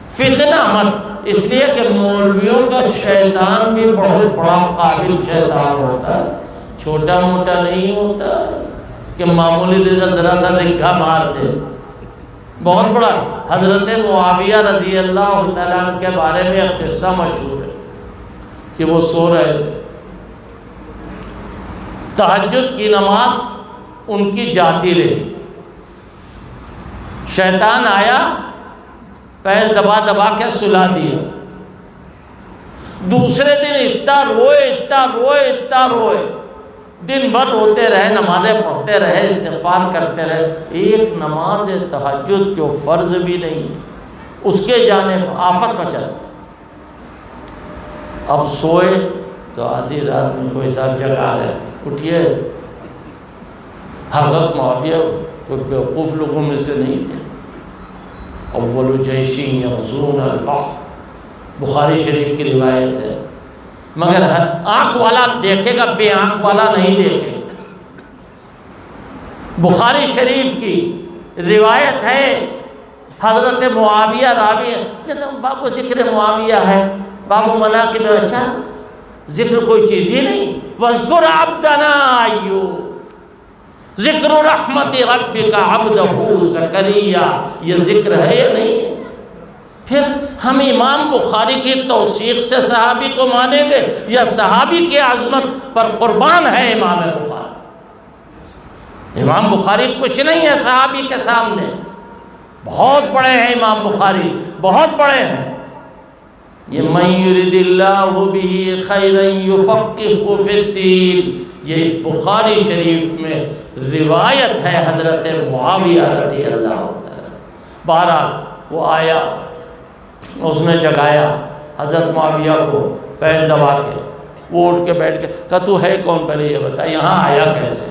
فتنہ مت، اس لیے کہ مولویوں کا شیطان بھی بہت بڑا قابل شیطان ہوتا ہے، چھوٹا موٹا نہیں ہوتا کہ معمولی دل ذرا سا رکھا مار دے، بہت بڑا۔ حضرت معاویہ رضی اللہ تعالیٰ عنہ کے بارے میں ایک قصہ مشہور ہے کہ وہ سو رہے تھے، تہجد کی نماز ان کی جاتی رہی، شیطان آیا، پیر دبا دبا کے سلا دیا۔ دوسرے دن اتنا روئے، دن بھر روتے رہے، نمازیں پڑھتے رہے، استغفار کرتے رہے، ایک نماز تہجد جو فرض بھی نہیں اس کے جانب آفت مچا۔ اب سوئے تو آدھی رات میں کوئی صاحب جگا رہے، اٹھیے۔ حضرت معاویہ کوئی بیوقوف لوگوں میں سے نہیں تھے۔ اول جیش یغزون البحر، بخاری شریف کی روایت ہے، مگر آنکھ والا دیکھے گا، بے آنکھ والا نہیں دیکھے گا۔ بخاری شریف کی روایت ہے، حضرت معاویہ راوی ہے، بابو ذکر معاویہ ہے، بابو مناقب، اچھا ذکر کوئی چیز ہی نہیں۔ وَاذْكُرْ عَبْدَنَا أَيُّوبَ، ذکر رحمت ربک عبدہ زکریا، یہ ذکر ہے یا نہیں ہے؟ پھر ہم امام بخاری کی توثیق سے صحابی کو مانیں گے یا صحابی کی عظمت پر قربان ہے امام بخاری؟ امام بخاری کچھ نہیں ہے صحابی کے سامنے، بہت بڑے ہیں امام بخاری، بہت بڑے ہیں۔ یہ من یرد اللہ بہ خیرا یفقہہ فی الدین، یہ بخاری شریف میں روایت ہے حضرت معاویہ رضی اللہ عنہ۔ بہرحال وہ آیا، اس نے جگایا حضرت معاویہ کو پیر دبا کے، وہ اٹھ کے بیٹھ کے کہا تو ہے کون، پہلے یہ بتا یہاں آیا کیسے؟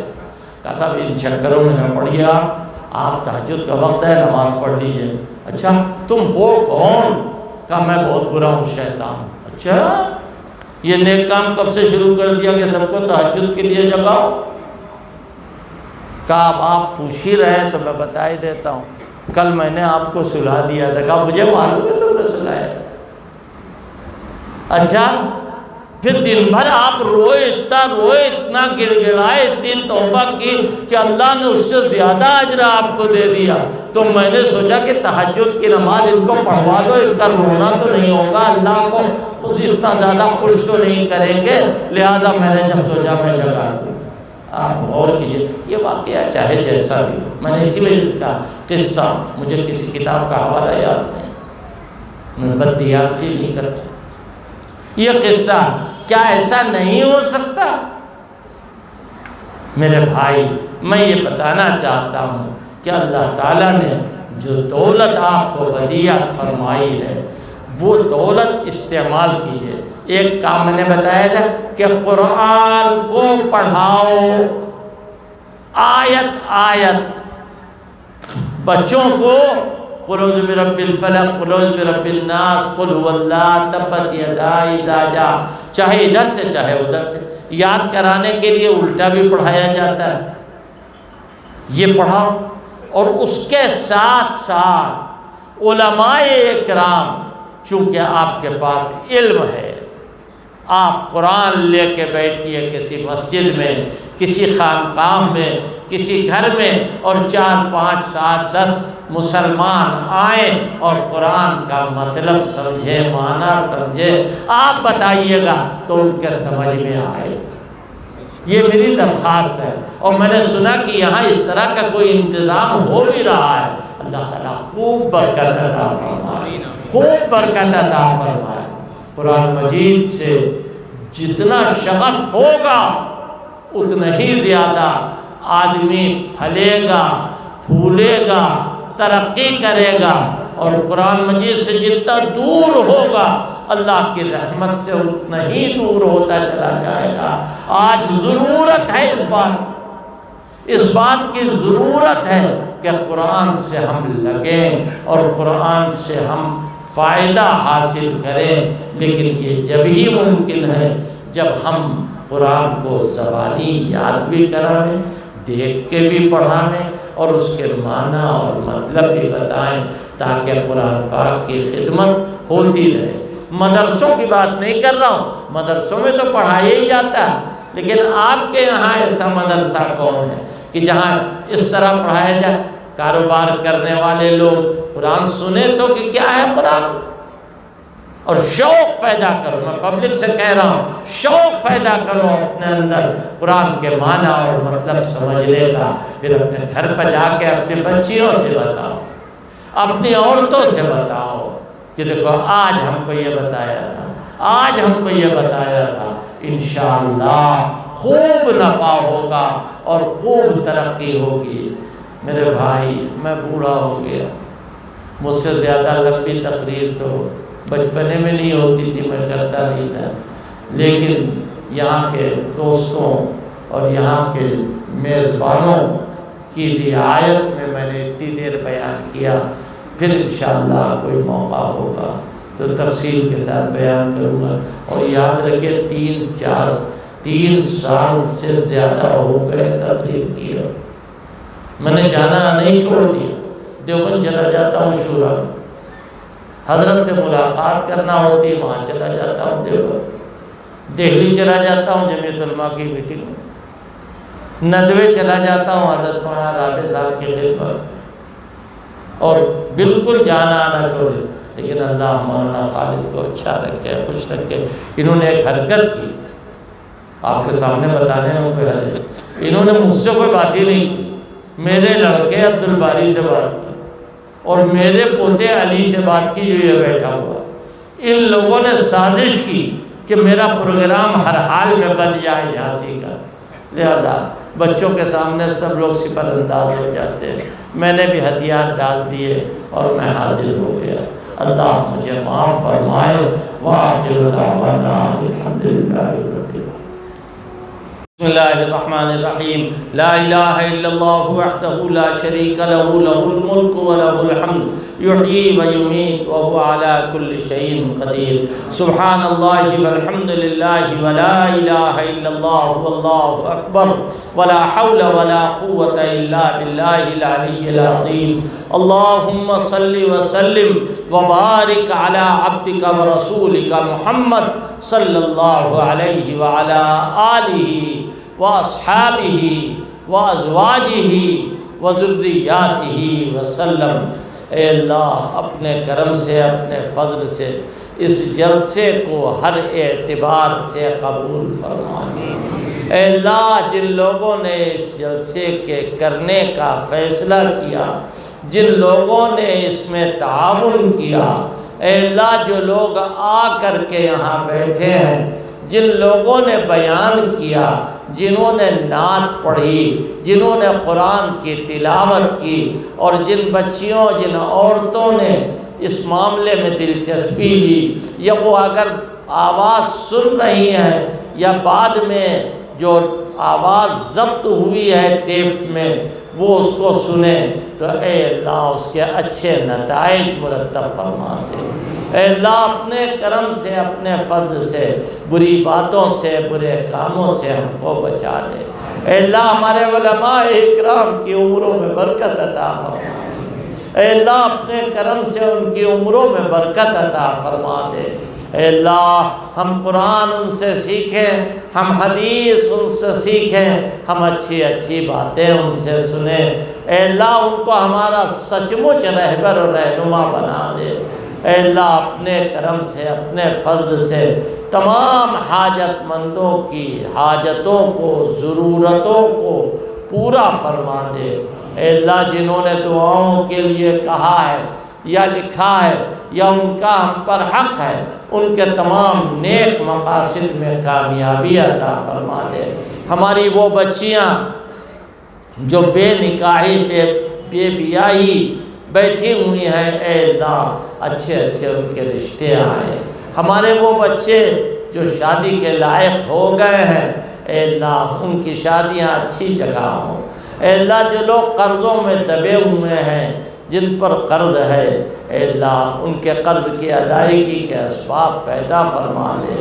کہا صاحب ان چکروں میں نہ پڑھیے، آپ تہجد کا وقت ہے، نماز پڑھ لیجیے۔ اچھا تم ہو کون؟ کہا میں بہت برا ہوں، شیطان۔ اچھا یہ نیک کام کب سے شروع کر دیا کہ سب کو تہجد کے لیے جگاؤ؟ کہا اب آپ پوچھ ہی رہے تو میں بتا ہی دیتا ہوں، کل میں نے آپ کو سلا دیا تھا۔ کہا مجھے معلوم ہے تم نے سلایا تھا۔ اچھا پھر دن بھر آپ روئے، اتنا گڑ گڑائے، اتنی توبہ کی کہ اللہ نے اس سے زیادہ اجر آپ کو دے دیا، تو میں نے سوچا کہ تہجد کی نماز ان کو پڑھوا دو، ان کا رونا تو نہیں ہوگا، اللہ کو اتنا زیادہ خوش تو نہیں کریں گے، لہذا میں نے جب سوچا میں جگا دوں۔ آپ غور کیجئے، یہ واقعہ چاہے جیسا بھی، میں نے اسی وجہ سے کہا قصہ، مجھے کسی کتاب کا حوالہ یاد نہیں، میں بددیانتی نہیں کرتا۔ یہ قصہ کیا ایسا نہیں ہو سکتا؟ میرے بھائی میں یہ بتانا چاہتا ہوں کہ اللہ تعالیٰ نے جو دولت آپ کو ودیعت فرمائی ہے وہ دولت استعمال کیجیے۔ ایک کام میں نے بتایا تھا کہ قرآن کو پڑھاؤ، آیت آیت، بچوں کو قل اعوذ برب الفلق، قل اعوذ برب الناس، قل هو اللہ، تبت یدا اذا جاء، چاہے ادھر سے چاہے ادھر سے، یاد کرانے کے لیے الٹا بھی پڑھایا جاتا ہے، یہ پڑھاؤ۔ اور اس کے ساتھ ساتھ علماء اکرام چونکہ آپ کے پاس علم ہے، آپ قرآن لے کے بیٹھیے کسی مسجد میں، کسی خانقاہ میں، کسی گھر میں، اور 4 5 7 10 مسلمان آئیں اور قرآن کا مطلب سمجھے، معنی سمجھے، آپ بتائیے گا تو ان کے سمجھ میں آئے گا۔ یہ میری درخواست ہے، اور میں نے سنا کہ یہاں اس طرح کا کوئی انتظام ہو بھی رہا ہے۔ اللہ تعالیٰ خوب برکت عطا فرمائے، خوب برکت عطا فرمائے۔ قرآن مجید سے جتنا شغف ہوگا اتنا ہی زیادہ آدمی پھلے گا، پھولے گا، ترقی کرے گا، اور قرآن مجید سے جتنا دور ہوگا اللہ کی رحمت سے اتنا ہی دور ہوتا چلا جائے گا۔ آج ضرورت ہے اس بات کی ضرورت ہے کہ قرآن سے ہم لگیں اور قرآن سے ہم فائدہ حاصل کریں، لیکن یہ جب ہی ممکن ہے جب ہم قرآن کو زبانی یاد بھی کرائیں، دیکھ کے بھی پڑھائیں، اور اس کے معنی اور مطلب بھی بتائیں، تاکہ قرآن پاک کی خدمت ہوتی رہے۔ مدرسوں کی بات نہیں کر رہا ہوں، مدرسوں میں تو پڑھایا ہی جاتا ہے، لیکن آپ کے یہاں ایسا مدرسہ کون ہے کہ جہاں اس طرح پڑھایا جائے؟ کاروبار کرنے والے لوگ قرآن سنیں تو کہ کیا ہے قرآن، اور شوق پیدا کرو۔ میں پبلک سے کہہ رہا ہوں، شوق پیدا کرو اپنے اندر قرآن کے معنی اور مطلب سمجھنے کا، پھر اپنے گھر پہ جا کے اپنی بچیوں سے بتاؤ، اپنی عورتوں سے بتاؤ کہ دیکھو آج ہم کو یہ بتایا تھا، آج ہم کو یہ بتایا تھا۔ انشاءاللہ خوب نفع ہوگا اور خوب ترقی ہوگی۔ میرے بھائی، میں بوڑھا ہو گیا، مجھ سے زیادہ لمبی تقریر تو بچپنے میں نہیں ہوتی تھی، میں کرتا نہیں تھا، لیکن یہاں کے دوستوں اور یہاں کے میزبانوں کی رعایت میں نے اتنی دیر بیان کیا۔ پھر انشاءاللہ کوئی موقع ہوگا تو تفصیل کے ساتھ بیان کروں گا۔ اور یاد رکھیے 3 سال سے زیادہ ہو گئے تقریر کی، میں نے جانا نہیں چھوڑ دیا، دیوبند چلا جاتا ہوں، شورا حضرت سے ملاقات کرنا ہوتی ہے وہاں چلا جاتا ہوں، دیوبند دہلی چلا جاتا ہوں جمعیت علماء کی میٹنگ میں، ندوے چلا جاتا ہوں حضرت مولانا رابع صاحب کی خدمت، اور بالکل جانا آنا چھوڑے۔ لیکن اللہ مولانا خالد کو اچھا رکھے، خوش رکھے۔ انہوں نے ایک حرکت کی، آپ کے سامنے بتانے میں کوئی حرج نہیں، انہوں نے مجھ سے کوئی بات ہی نہیں کی، میرے لڑکے عبدالباری سے بات کی اور میرے پوتے علی سے بات کی جو یہ بیٹھا ہوا۔ ان لوگوں نے سازش کی کہ میرا پروگرام ہر حال میں بن جائے جھانسی کا، لہذا بچوں کے سامنے سب لوگ سپر انداز ہو جاتے ہیں۔ میں نے بھی ہتھیار ڈال دیے اور میں حاضر ہو گیا۔ اللہ مجھے معاف فرمائے۔ وآخر دعوانا الحمدللہ رب العالمین۔ بسم اللہ الرحمن الرحیم۔ لا الہ الا اللہ وحدہ لا شریک لہ، لہ الملک ولہ الحمد، یحیی ویمیت وہو علی کل شیء قدیر۔ سبحان اللہ والحمد للہ ولا الہ الا اللہ واللہ اکبر، ولا حول ولا قوة الا باللہ العلی العظیم۔ اللہم صل وسلم وبارک علی عبدک ورسولک محمد صلی اللہ علیہ وعلی آلہ واصحابہ وازواجہ وذریاتہ وسلم۔ اے اللہ اپنے کرم سے، اپنے فضل سے اس جلسے کو ہر اعتبار سے قبول فرما۔ اے اللہ جن لوگوں نے اس جلسے کے کرنے کا فیصلہ کیا، جن لوگوں نے اس میں تعاون کیا، اے اللہ جو لوگ آ کر کے یہاں بیٹھے ہیں، جن لوگوں نے بیان کیا، جنہوں نے نعت پڑھی، جنہوں نے قرآن کی تلاوت کی، اور جن بچیوں، جن عورتوں نے اس معاملے میں دلچسپی لی، یا وہ اگر آواز سن رہی ہیں یا بعد میں جو آواز ضبط ہوئی ہے ٹیپ میں وہ اس کو سنیں، تو اے اللہ اس کے اچھے نتائج مرتب فرما دے۔ اے اللہ اپنے کرم سے، اپنے فضل سے بری باتوں سے، برے کاموں سے ہم کو بچا دے۔ اے اللہ ہمارے علماء اکرام کی عمروں میں برکت عطا فرما۔ اے اللہ اپنے کرم سے ان کی عمروں میں برکت عطا فرما دے۔ اے اللہ ہم قرآن ان سے سیکھیں، ہم حدیث ان سے سیکھیں، ہم اچھی اچھی باتیں ان سے سنیں۔ اے اللہ ان کو ہمارا سچ مچ رہبر اور رہنما بنا دے۔ اے اللہ اپنے کرم سے، اپنے فضل سے تمام حاجت مندوں کی حاجتوں کو، ضرورتوں کو پورا فرما دے۔ اے اللہ جنہوں نے دعاؤں کے لیے کہا ہے یا لکھا ہے یا ان کا ہم پر حق ہے، ان کے تمام نیک مقاصد میں کامیابی عطا فرما دے۔ ہماری وہ بچیاں جو بے نکاحی بے بیاہی بیٹھی ہوئی ہیں، اے اللہ اچھے اچھے ان کے رشتے آئیں۔ ہمارے وہ بچے جو شادی کے لائق ہو گئے ہیں، اے اللہ ان کی شادیاں اچھی جگہ ہوں۔ اے اللہ جو لوگ قرضوں میں دبے ہوئے ہیں، جن پر قرض ہے، اے اللہ ان کے قرض کی ادائیگی کے اسباب پیدا فرما دے۔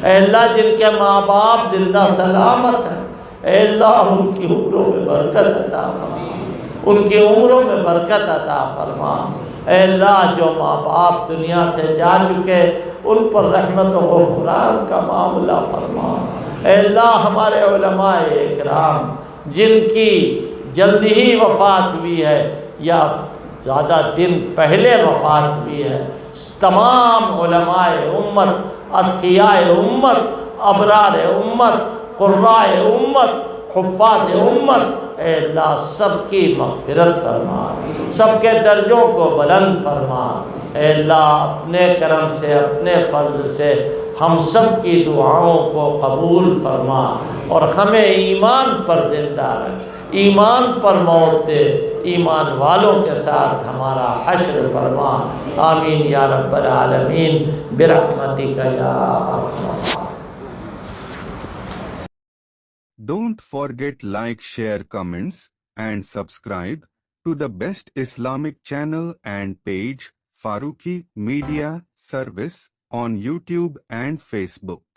اے اللہ جن کے ماں باپ زندہ سلامت ہیں، اے اللہ ان کی عمروں میں برکت عطا فرما، ان کی عمروں میں برکت عطا فرما۔ اے اللہ جو ماں باپ دنیا سے جا چکے ان پر رحمت و غفران کا معاملہ فرما۔ اے اللہ ہمارے علماء اکرام جن کی جلدی ہی وفات ہوئی ہے یا زیادہ دن پہلے وفات ہوئی ہے، تمام علماء امت، اتقیاء امت، ابرار امت، قراء امت، حفاظ امت، اے اللہ سب کی مغفرت فرما، سب کے درجوں کو بلند فرما۔ اے اللہ اپنے کرم سے، اپنے فضل سے ہم سب کی دعاؤں کو قبول فرما اور ہمیں ایمان پر زندہ رکھ، ایمان پر موت دے، ایمان والوں کے ساتھ ہمارا حشر فرما۔ آمین یا رب العالمین برحمتک یا ارحم۔ Don't forget like, share, comments and subscribe to the best Islamic channel and page Farooqi Media Service on YouTube and Facebook.